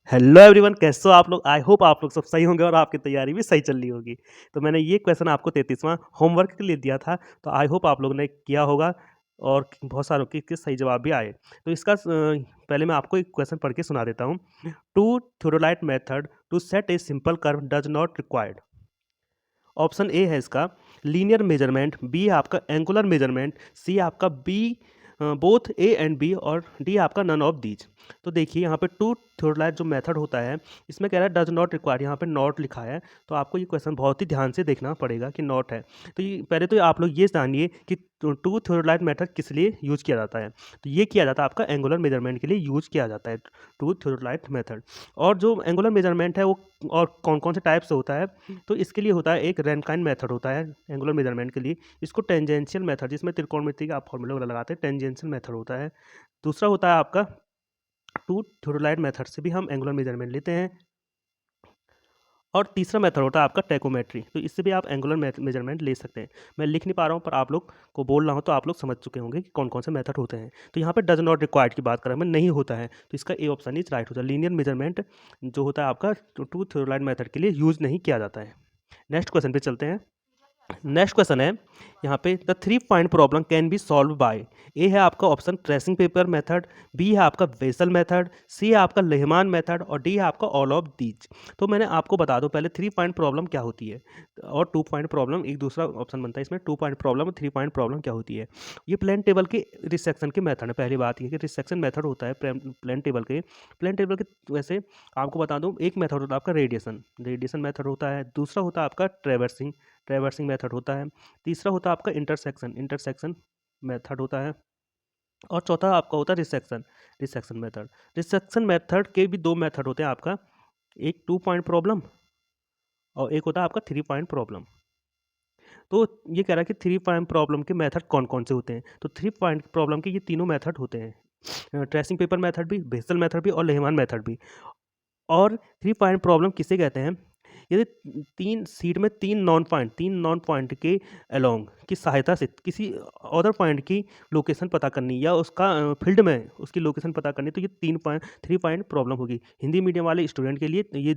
Hello everyone, कैसे हो आप लोग। आई होप आप लोग सब सही होंगे और आपकी तैयारी भी सही चल रही होगी। तो मैंने ये क्वेश्चन आपको 33वां होमवर्क के लिए दिया था, तो आई होप आप लोगों ने किया होगा और बहुत सारों के सही जवाब भी आए। तो इसका पहले मैं आपको एक क्वेश्चन पढ़ के सुना देता हूँ। Two theodolite method to set a simple curve does not required. Option A है इसका लीनियर मेजरमेंट, बी है आपका एंगुलर मेजरमेंट, सी आपका B both A and B और डी आपका नन ऑफ दीज। तो देखिए यहाँ पे टू थ्योरलाइट जो मेथड होता है इसमें कह रहा है डज नॉट रिक्वायर, यहाँ पे नॉट लिखा है। तो आपको ये क्वेश्चन बहुत ही ध्यान से देखना पड़ेगा कि नॉट है। तो ये पहले तो आप लोग ये जानिए कि टू थ्योरलाइट मेथड किस लिए यूज किया जाता है। तो ये किया जाता है आपका एंगुलर मेजरमेंट के लिए यूज किया जाता है टू थ्योरलाइट मेथड। और जो एंगुलर मेजरमेंट है वो और कौन कौन से टाइप से होता है, तो इसके लिए होता है एक रैनकाइन मेथड होता है एंगुलर मेजरमेंट के लिए। इसको टेंजेंशियल मेथड, जिसमें त्रिकोणमिति का आप फॉर्मूला वगैरह लगाते हैं, टेंजेंशियल मेथड होता है। दूसरा होता है आपका टू थ्योरलाइट मेथड से भी हम एंगुलर मेजरमेंट लेते हैं। और तीसरा मेथड होता है आपका टेकोमेट्री, तो इससे भी आप एंगुलर मेजरमेंट ले सकते हैं। मैं लिख नहीं पा रहा हूँ पर आप लोग को बोल रहा हूँ तो आप लोग समझ चुके होंगे कि कौन कौन से मेथड होते हैं। तो यहाँ पे डज नॉट रिक्वायर्ड की बात करें, मैं नहीं होता है, तो इसका ए ऑप्शन इज राइट होता है। लीनियर मेजरमेंट जो होता है आपका टू थ्योरलाइट मेथड के लिए यूज नहीं किया जाता है। नेक्स्ट क्वेश्चन पे चलते हैं। नेक्स्ट क्वेश्चन है यहाँ पे the three point problem can be solve by. A है आपका option tracing paper method, B है आपका वेसल मेथड, सी है आपका लेहमान मेथड और डी है आपका ऑल ऑफ दीज। तो मैंने आपको बता दूं पहले थ्री पॉइंट प्रॉब्लम क्या होती है और टू पॉइंट प्रॉब्लम, एक दूसरा ऑप्शन बनता है इसमें। टू पॉइंट प्रॉब्लम और थ्री पॉइंट प्रॉब्लम क्या होती है। ये प्लेन टेबल के रिसेक्शन के मेथड है। पहली बात ये कि रिसेक्शन मेथड होता है प्लेन टेबल के। प्लेन टेबल के वैसे आपको बता दूं एक मेथड होता है आपका रेडिएशन, रेडिएशन मेथड होता है। दूसरा होता है आपका ट्रेवर्सिंग, ट्रेवर्सिंग मेथड होता है। तीसरा होता है आपका इंटरसेक्शन, इंटरसेक्शन मेथड होता है। और चौथा आपका होता है resection, resection method. Resection method के भी दो मेथड होते हैं आपका, एक टू पॉइंट प्रॉब्लम और एक होता है आपका थ्री पॉइंट प्रॉब्लम। तो ये कह रहा है कि थ्री पॉइंट प्रॉब्लम के मेथड कौन कौन से होते हैं। तो थ्री पॉइंट प्रॉब्लम के ये तीनों मेथड होते हैं, ट्रेसिंग पेपर मेथड भी, बेसल मेथड भी और लेहमान मेथड भी। और थ्री पॉइंट प्रॉब्लम किसे कहते हैं, यदि तीन सीट में तीन नॉन पॉइंट के अलोंग की सहायता से किसी अदर पॉइंट की लोकेशन पता करनी या उसका फील्ड में उसकी लोकेशन पता करनी, तो ये थ्री पॉइंट प्रॉब्लम होगी। हिंदी मीडियम वाले स्टूडेंट के लिए ये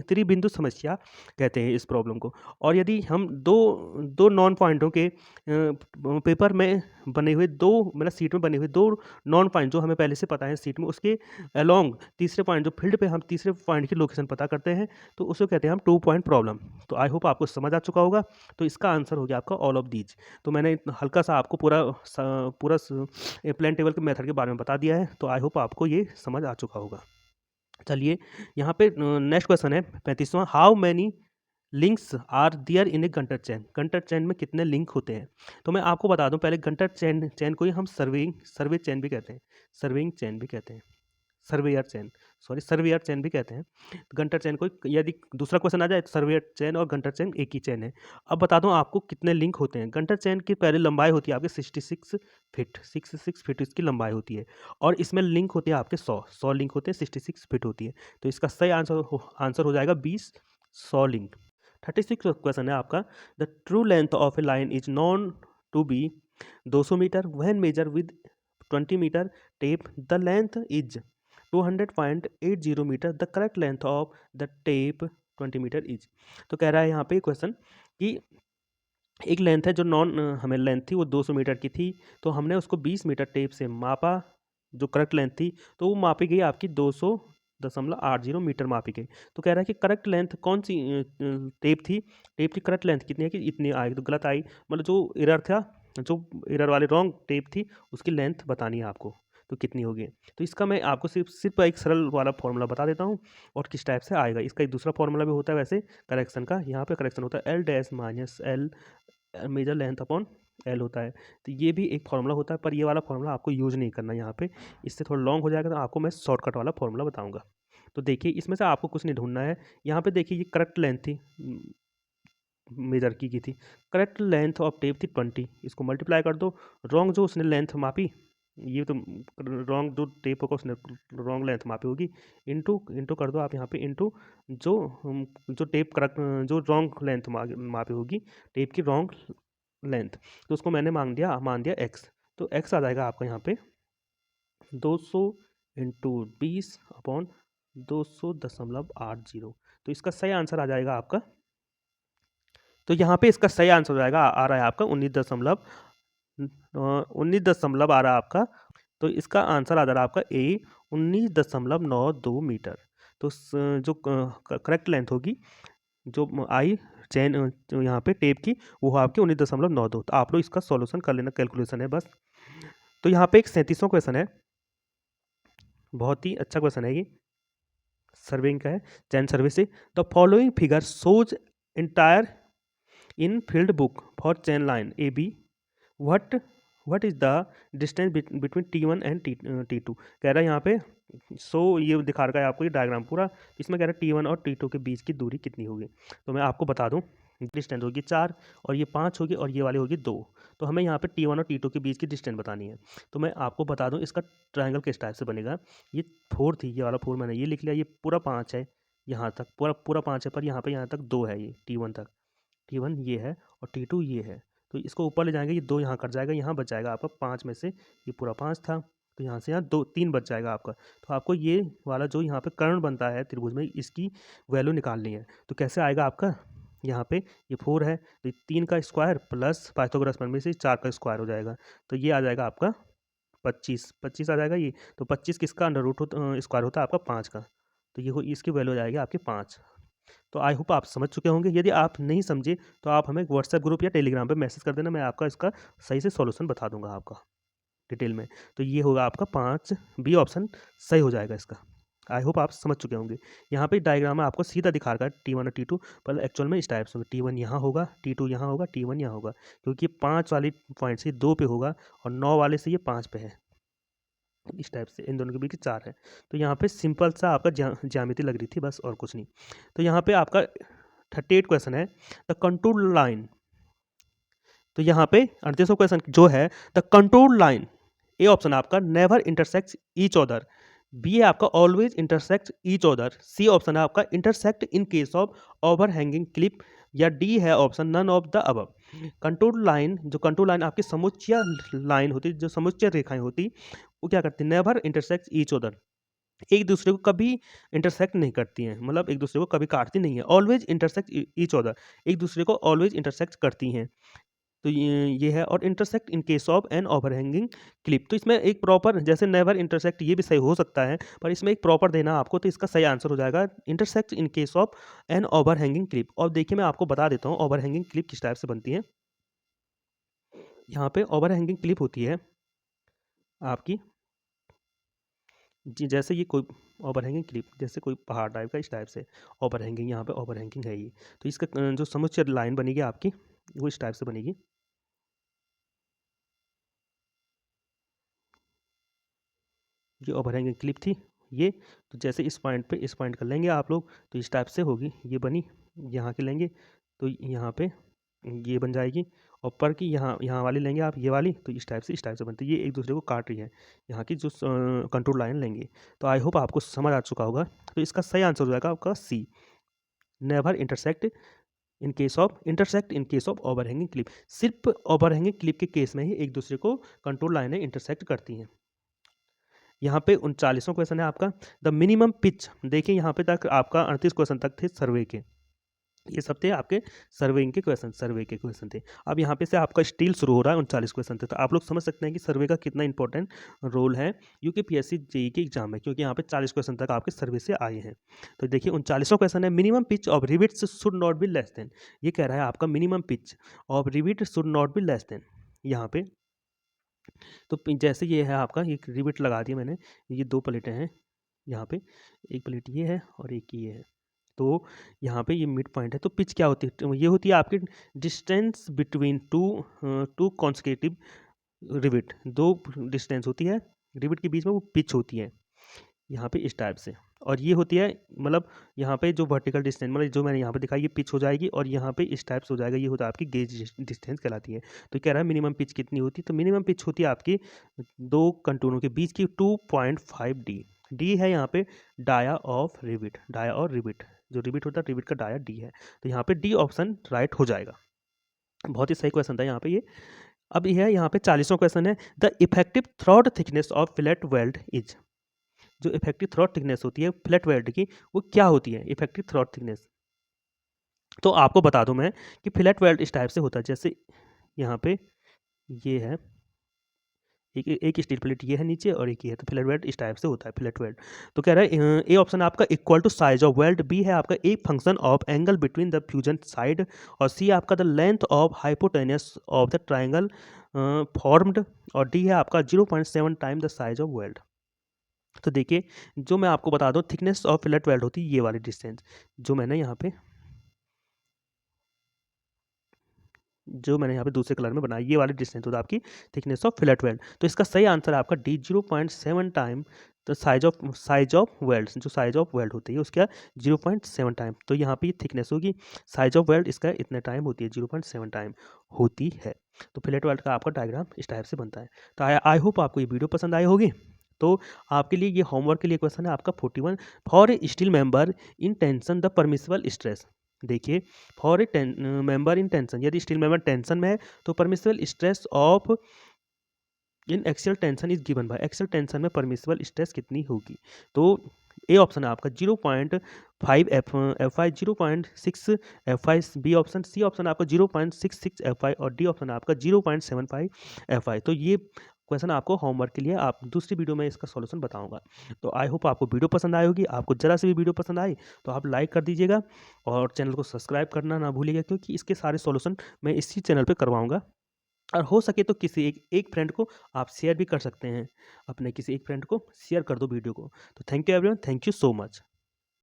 त्रिबिंदु समस्या कहते हैं इस प्रॉब्लम को। और यदि हम दो दो नॉन पॉइंटों के पेपर में बने हुए दो, मतलब सीट में बने हुए दो नॉन पॉइंट जो हमें पहले से पता है सीट में, उसके अलोंग तीसरे पॉइंट जो फील्ड पे हम तीसरे पॉइंट की लोकेशन पता करते हैं, तो उसको कहते हैं हम टू पॉइंट प्रॉब्लम। तो आई होप आपको समझ आ चुका होगा। तो इसका आंसर हो गया आपका ऑल ऑफ दीज। तो मैंने हल्का सा आपको पूरा प्लेन टेबल के मेथड के बारे में बता दिया है, तो आई होप आपको ये समझ आ चुका होगा। चलिए यहाँ पे नेक्स्ट क्वेश्चन है 35वां। How many links are there in a Gunter chain. Gunter chain में कितने लिंक होते हैं। तो मैं आपको बता दूं पहले, गंटर चैन चैन को ही हम सर्वे चैन भी कहते हैं, सर्वेइंग चैन भी कहते हैं, सर्वेयर चैन, सॉरी सर्वेयर चैन भी कहते हैं। तो गंटर चैन को यदि दूसरा क्वेश्चन आ जाए तो सर्वेयर चैन और गंटर चैन एक ही चैन है। अब बता दूं आपको कितने लिंक होते हैं। गंटर चैन की पहले लंबाई होती है आपके 66 फीट, 66 फीट इसकी लंबाई होती है। और इसमें लिंक होते हैं आपके 100 लिंक होते हैं, 66 फीट होती है। तो इसका सही आंसर हो जाएगा 20, 100 लिंक। 36 क्वेश्चन है आपका। The true length of a line is known to be 200 metre when measure with 20 metre tape. The length is 200.80 metre. The correct length of the tape 20 metre is. तो कह रहा है यहाँ पे क्वेश्चन कि एक लेंथ है जो हमें लेंथ थी वो 200 मीटर की थी, तो हमने उसको 20 मीटर टेप से मापा, जो करेक्ट लेंथ थी, तो वो मापी गई आपकी 200.80 मीटर मापी गई। तो कह रहा है कि करेक्ट लेंथ कौन सी टेप थी, टेप की करेक्ट लेंथ कितनी है कि इतनी आई, तो गलत आई, मतलब जो एरर था, जो एरर वाली रॉन्ग टेप थी उसकी लेंथ बतानी है आपको, तो कितनी होगी। तो इसका मैं आपको सिर्फ सिर्फ एक सरल वाला फॉर्मूला बता देता हूँ और किस टाइप से आएगा। इसका एक दूसरा फॉर्मूला भी होता है वैसे करेक्शन का, यहाँ पे करेक्शन होता है L dash minus L major length upon L होता है। तो ये भी एक फार्मूला होता है, पर ये वाला फार्मूला आपको यूज़ नहीं करना यहाँ पे, इससे थोड़ा लॉन्ग हो जाएगा। तो आपको मैं शॉर्टकट वाला फार्मूला बताऊँगा। तो देखिए इसमें से आपको कुछ नहीं ढूंढना है। यहाँ पे देखिए ये करेक्ट लेंथ थी, मेजर की थी, करेक्ट लेंथ ऑफ टेप थी 20, इसको मल्टीप्लाई कर दो। रॉन्ग जो उसने लेंथ मापी, ये तो रॉन्ग जो टेप होगा उसने रॉन्ग लेंथ मापी होगी, इंटू इंटू कर दो आप यहाँ पे, इंटू जो जो टेप करेक्ट जो रॉन्ग लेंथ मापी होगी, टेप की रॉन्ग लेंथ, तो उसको मैंने मान दिया एक्स। तो एक्स आ जाएगा आपका यहाँ पे 200 इंटू 20 अपॉन 200.80। तो इसका सही आंसर आ जाएगा आपका, तो यहाँ पे इसका सही आंसर हो जाएगा, आ रहा है आपका 19 आ रहा है आपका। तो इसका आंसर आ जा रहा है आपका ए 19.92 मीटर। तो जो करेक्ट लेंथ होगी जो आई चैन जो यहाँ पे टेप की, वो आपकी 19.92। तो आप लोग इसका सॉल्यूशन कर लेना, कैलकुलेशन है बस। तो यहाँ पे एक 37वां क्वेश्चन है, बहुत ही अच्छा क्वेश्चन है ये, सर्वेइंग का है, चैन सर्वे से। The following figure shows entire in field book for chain line A B, what is the distance between T1 and T2। कह रहा है यहाँ पे ये दिखा रखा है आपको ये डायग्राम पूरा, इसमें कह रहा है T1 और T2 के बीच की दूरी कितनी होगी। तो मैं आपको बता दूं, डिस्टेंस होगी 4 और ये 5 होगी और ये वाली होगी 2। तो हमें यहाँ पे T1 और T2 के बीच की डिस्टेंस बतानी है। तो मैं आपको बता दूं इसका ट्रायंगल किस टाइप से बनेगा। ये 4 थी, ये वाला 4 मैंने ये लिख लिया, ये पूरा 5 है, यहाँ तक पूरा 5 है, पर यहाँ पे यहाँ तक 2 है, ये T1 तक, T1 ये है और T2 ये है। तो इसको ऊपर ले जाएंगे, ये 2 यहाँ कट जाएगा, यहाँ बच जाएगा आपका 5 में से, ये पूरा 5 था, तो यहाँ से यहाँ 3 बच जाएगा आपका। तो आपको ये वाला जो यहाँ पे कर्ण बनता है त्रिभुज में, इसकी वैल्यू निकालनी है। तो कैसे आएगा आपका, यहाँ पे ये 4 है, तो 3 का स्क्वायर प्लस पाइथागोरस प्रमेय से 4 का स्क्वायर हो जाएगा, तो ये आ जाएगा आपका 25 आ जाएगा ये। तो 25 किसका अंडर रूट स्क्वायर होता है आपका 5 का, तो ये इसकी वैल्यू हो जाएगी आपकी 5। तो आई होप आप समझ चुके होंगे। यदि आप नहीं समझे तो आप हमें व्हाट्सएप ग्रुप या टेलीग्राम पे मैसेज कर देना, मैं आपका इसका सही से सॉल्यूशन बता दूंगा आपका डिटेल में। तो ये होगा आपका 5 बी ऑप्शन सही हो जाएगा इसका। आई होप आप समझ चुके होंगे। यहाँ पे डायग्राम में आपको सीधा दिखा रखा है T1 और T2, पर एक्चुअल में इस टाइप से होगा, T1 यहाँ होगा, T2 यहाँ होगा, T1 यहाँ होगा, क्योंकि 5 वाली पॉइंट से 2 पे होगा और 9 वाले से ये 5 पे है, इस टाइप से इन दोनों के बीच 4 है। तो यहाँ पे सिंपल सा आपका ज्यामिति लग रही थी बस, और कुछ नहीं। तो यहाँ पे आपका 38 क्वेश्चन है, द कंटूर लाइन। तो यहाँ पे 38वां क्वेश्चन जो है, the contour line, A option आपका never intersect each other, B है आपका always intersect each other, C option है आपका intersect in case of overhanging clip, या डी है option none of the above. Contour line, जो contour line आपकी समुच्चय लाइन होती, जो समुच्चय रेखाएं होती, वो क्या करती है, नेवर इंटरसेक्ट ईच अदर, एक दूसरे को कभी इंटरसेक्ट नहीं करती हैं, मतलब एक दूसरे को कभी काटती नहीं है। ऑलवेज इंटरसेक्ट ईच अदर, एक दूसरे को ऑलवेज इंटरसेक्ट करती हैं। तो ये है, और intersect in case of an overhanging clip. तो इसमें एक प्रॉपर, जैसे नेवर इंटरसेक्ट ये भी सही हो सकता है, पर इसमें एक प्रॉपर देना आपको, तो इसका सही आंसर हो जाएगा intersect in case of an overhanging clip. और देखिए मैं आपको बता देता हूँ ओवरहैंगिंग क्लिप किस टाइप से बनती है। यहाँ पे ओवरहैंगिंग क्लिप होती है आपकी जी, जैसे ये कोई ओवरहैंगिंग क्लिप, जैसे कोई पहाड़ टाइप का, इस टाइप से ओवरहैंगिंग, यहाँ पे ओवरहैंगिंग है ये। तो इसका जो समुच्चय लाइन बनेगी आपकी, वो इस टाइप से बनेगी। ये ओवरहैंगिंग क्लिप थी ये, तो जैसे इस पॉइंट पे इस पॉइंट कर लेंगे आप लोग, तो इस टाइप से होगी, ये बनी, यहाँ के लेंगे तो यहाँ पे ये बन जाएगी, और पर की यहाँ वाली लेंगे आप, ये वाली, तो इस टाइप से बनती है, ये एक दूसरे को काट रही है, यहाँ की जो कंट्रोल लाइन लेंगे। तो आई होप आपको समझ आ चुका होगा। तो इसका सही आंसर हो जाएगा आपका C, never intersect in case of overhanging clip. सिर्फ ओवरहैंगिंग क्लिप के केस में ही एक दूसरे को कंट्रोल लाइनें इंटरसेक्ट करती हैं। यहाँ पे 39वां क्वेश्चन है आपका, द मिनिमम पिच। देखिए यहाँ पे तक आपका 38 क्वेश्चन तक थे सर्वे के, ये सब थे आपके सर्वे के क्वेश्चन थे। अब यहाँ पे से आपका स्टील शुरू हो रहा है, 39 क्वेश्चन थे। तो आप लोग समझ सकते हैं कि सर्वे का कितना इंपॉर्टेंट रोल है यूकेपीएससी जेई के एग्जाम में, क्योंकि यहाँ पे 40 क्वेश्चन तक आपके सर्वे से आए हैं। तो देखिए 39वां क्वेश्चन है, minimum pitch of rivets should not be less than. ये कह रहा है आपका minimum pitch of rivet should not be less than. यहाँ पे तो जैसे ये है आपका, एक रिविट लगा दिया मैंने, ये 2 प्लेटें हैं यहाँ पे, एक प्लेट ये है और एक ये है। तो यहाँ पे ये मिड पॉइंट है। तो पिच क्या होती है, तो ये होती है आपकी distance between two consecutive rivet. 2 distance होती है रिविट के बीच में, वो पिच होती है यहाँ पे इस टाइप से। और ये होती है, मतलब यहाँ पे जो वर्टिकल डिस्टेंस, मतलब जो मैंने यहाँ पे दिखाई, ये पिच हो जाएगी, और यहाँ पे इस टाइप से हो जाएगा, ये होता है आपकी गेज डिस्टेंस कहलाती है। तो कह रहा है मिनिमम पिच कितनी होती है, तो मिनिमम पिच होती है आपकी 2 कंटूरों के बीच की 2.5 डी। डी है यहाँ पे डाया ऑफ रिविट, डाया और रिविट, जो रिविट होता है रिविट का डाया डी है। तो यहाँ पे डी ऑप्शन राइट हो जाएगा। बहुत ही सही क्वेश्चन था यहाँ पे ये। अब यह है यहाँ पे 40वां क्वेश्चन है, the effective throat thickness of fillet weld is. जो इफेक्टिव थ्रॉट थिकनेस होती है फ्लैट वेल्ड की, वो क्या होती है इफेक्टिव थ्रॉट थिकनेस। तो आपको बता दूं मैं कि फ्लैट वेल्ड इस टाइप से होता है, जैसे यहाँ पे ये है, एक स्टील प्लेट ये है नीचे और एक ये है, तो फ्लैट वेल्ड इस टाइप से होता है फ्लैट वेल्ड। तो कह रहा है ए ऑप्शन आपका equal to size of weld, B है आपका A function of angle between the fusion side, और सी आपका the length of hypotenuse of the triangle formed, और डी है आपका 0.7 time the size of weld. तो देखिए, जो मैं आपको बता दूं थिकनेस ऑफ फ्लैट वेल्ड होती है ये वाली डिस्टेंस, जो मैंने यहाँ पे दूसरे कलर में बनाई, ये वाली डिस्टेंस होता है आपकी थिकनेस ऑफ फ्लैट वेल्ड। तो इसका सही आंसर है आपका D 0.7 time the size of weld, जो साइज ऑफ वेल्ड होती है उसका 0.7 टाइम। तो यहाँ पे थिकनेस होगी, साइज ऑफ वेल्ड इसका इतने टाइम होती है, 0.7 टाइम होती है। तो फ्लैट वेल्ड का आपका डायग्राम इस टाइप से बनता है। तो आई होप आपको ये वीडियो पसंद आई होगी। तो आपके लिए ये होमवर्क के लिए क्वेश्चन है आपका 41, for a steel member in tension the permissible stress. देखिए, for a member in tension, यदि स्टील मेंबर टेंशन में है तो permissible stress of in axial tension is given by, axial tension में परमिसिबल स्ट्रेस कितनी होगी। तो ए ऑप्शन है आपका 0.5 F I, 0.6 F I, B option, C option आपका 0.66 एफ आई, और डी ऑप्शन आपका 0.75 एफ आई। तो ये क्वेश्चन आपको होमवर्क के लिए आप दूसरी वीडियो में इसका सॉल्यूशन बताऊंगा। तो आई होप आपको वीडियो पसंद आई होगी। आपको जरा से भी वीडियो पसंद आई तो आप लाइक कर दीजिएगा और चैनल को सब्सक्राइब करना ना भूलिएगा, क्योंकि इसके सारे सॉल्यूशन मैं इसी चैनल पे करवाऊंगा। और हो सके तो किसी एक फ्रेंड को आप शेयर भी कर सकते हैं, अपने किसी एक फ्रेंड को शेयर कर दो वीडियो को। तो thank you everyone, thank you so much.